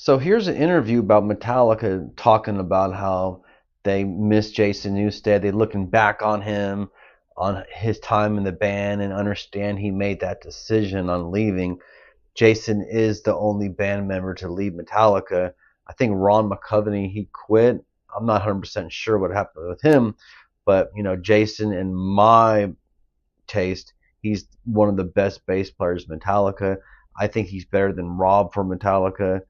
So here's an interview about Metallica talking about how they miss Jason Newsted. They're looking back on him, on his time in the band, and understand he made that decision on leaving. Jason is the only band member to leave Metallica. I think Ron McCovney, he quit. I'm not 100% sure what happened with him, but Jason, in my taste, he's one of the best bass players in Metallica. I think he's better than Rob for Metallica,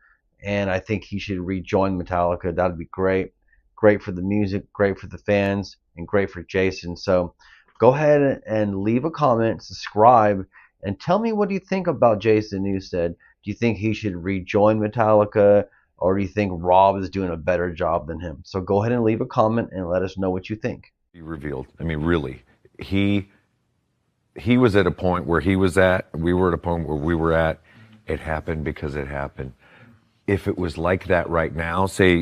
and I think he should rejoin Metallica. That'd be great. Great for the music, great for the fans, and great for Jason. So go ahead and leave a comment, subscribe, and tell me what you think about Jason Newsted. Do you think he should rejoin Metallica, or do you think Rob is doing a better job than him? So go ahead and leave a comment and let us know what you think. He revealed. I mean, really, he was at a point where he was at. We were at a point where we were at. It happened because it happened. If it was like that right now, say,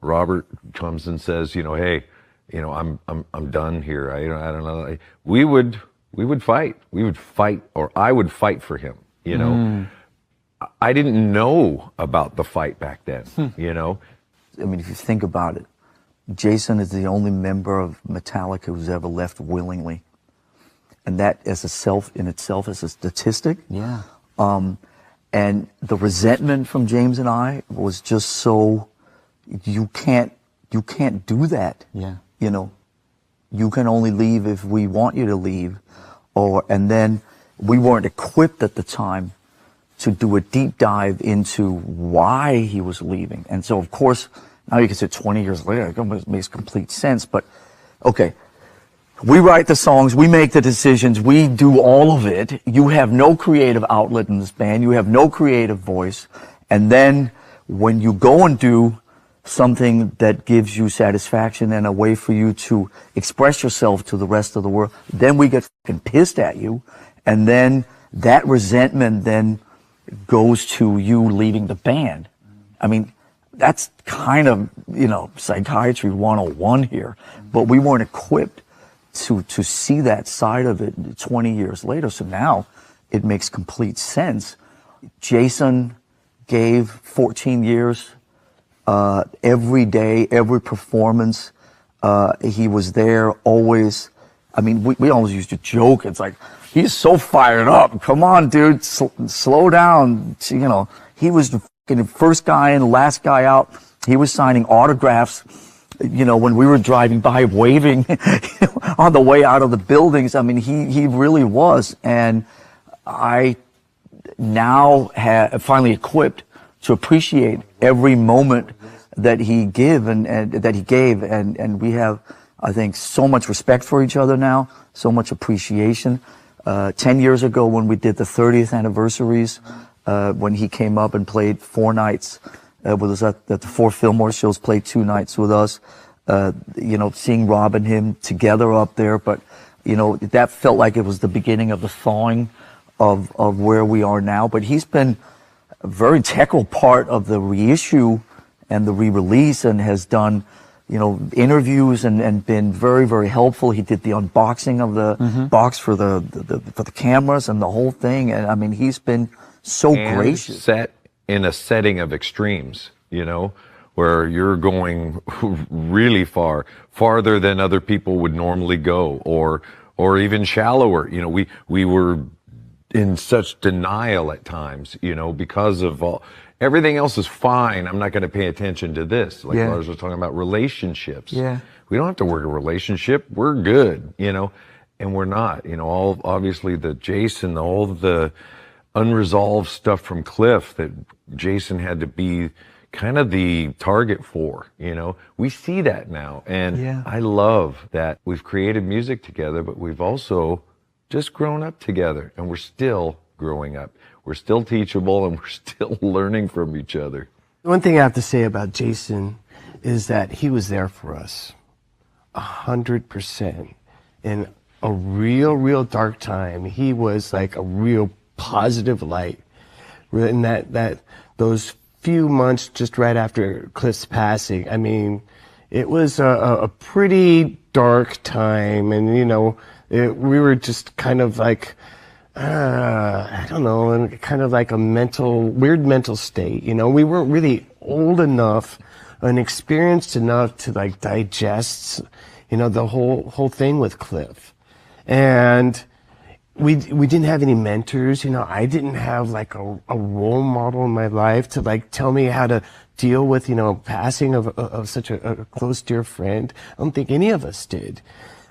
Robert comes and says, hey, I'm done here. I don't know. We would fight. We would fight, or I would fight for him. I didn't know about the fight back then. I mean, if you think about it, Jason is the only member of Metallica who's ever left willingly, and that as in itself is a statistic. Yeah. And the resentment from James and I was just so, you can't do that. Yeah. You can only leave if we want you to leave, and then we weren't equipped at the time to do a deep dive into why he was leaving. And so, of course, now you can say 20 years later, it makes complete sense. But, okay, we write the songs, we make the decisions, we do all of it. You have no creative outlet in this band. You have no creative voice. And then when you go and do something that gives you satisfaction and a way for you to express yourself to the rest of the world, then we get fucking pissed at you. And then that resentment then goes to you leaving the band. I mean, that's kind of, psychiatry 101 here. But we weren't equipped to see that side of it 20 years later. So now it makes complete sense. Jason gave 14 years, every day, every performance. He was there always. I mean, we always used to joke. It's like, he's so fired up. Come on, dude, slow down. He was the first guy in, last guy out. He was signing autographs, when we were driving by, waving on the way out of the buildings. I mean, he really was. And I now have finally equipped to appreciate every moment that he gave and we have, I think, so much respect for each other now, so much appreciation. 10 years ago when we did the 30th anniversaries, when he came up and played 4 nights with us at the 4 Fillmore shows, played 2 nights with us, seeing Rob and him together up there. But, that felt like it was the beginning of the thawing of where we are now. But he's been a very integral part of the reissue and the re-release, and has done, interviews and been very, very helpful. He did the unboxing of the box for the cameras and the whole thing. And I mean, he's been so gracious. Set in a setting of extremes, where you're going really farther than other people would normally go, or even shallower. We were in such denial at times, because of everything else is fine. I'm not going to pay attention to this. Like Lars was talking about relationships. Yeah. We don't have to work a relationship. We're good, and we're not. All obviously the Jason, all the unresolved stuff from Cliff that Jason had to be kind of the target for. We see that now, and I love that we've created music together, but we've also just grown up together, and we're still growing up. We're still teachable, and we're still learning from each other. One thing I have to say about Jason is that he was there for us 100% in a real dark time. He was like a real positive light. In those few months just right after Cliff's passing, I mean, it was a pretty dark time, and we were just kind of like I don't know, in kind of like a weird mental state. You know, we weren't really old enough and experienced enough to like digest, you know, the whole thing with Cliff. And we didn't have any mentors. You know, I didn't have like a role model in my life to like tell me how to deal with, you know, passing of such a close dear friend. I don't think any of us did.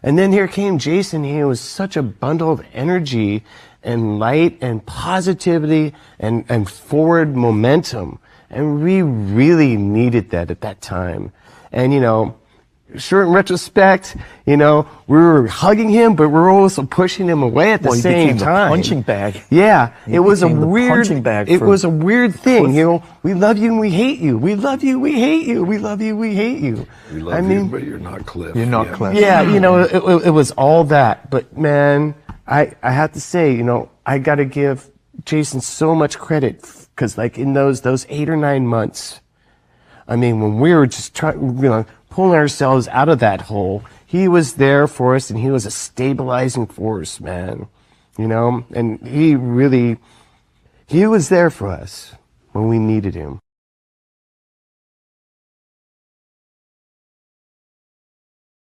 And then here came Jason. He was such a bundle of energy and light and positivity and forward momentum. And we really needed that at that time. And, you know, sure, in retrospect, you know, we were hugging him, but we were also pushing him away at the same time. The punching bag. Yeah, it was a weird. It was a weird thing. Cliff. You know, we love you and we hate you. We love you, we hate you. We love you, we hate you. We love you, but you're not Cliff. You're not Cliff. Yeah, you know, it was all that. But man, I have to say, you know, I got to give Jason so much credit because, like, in those 8 or 9 months, I mean, when we were just trying, you know, pulling ourselves out of that hole, he was there for us, and he was a stabilizing force, man. You know, and he was there for us when we needed him.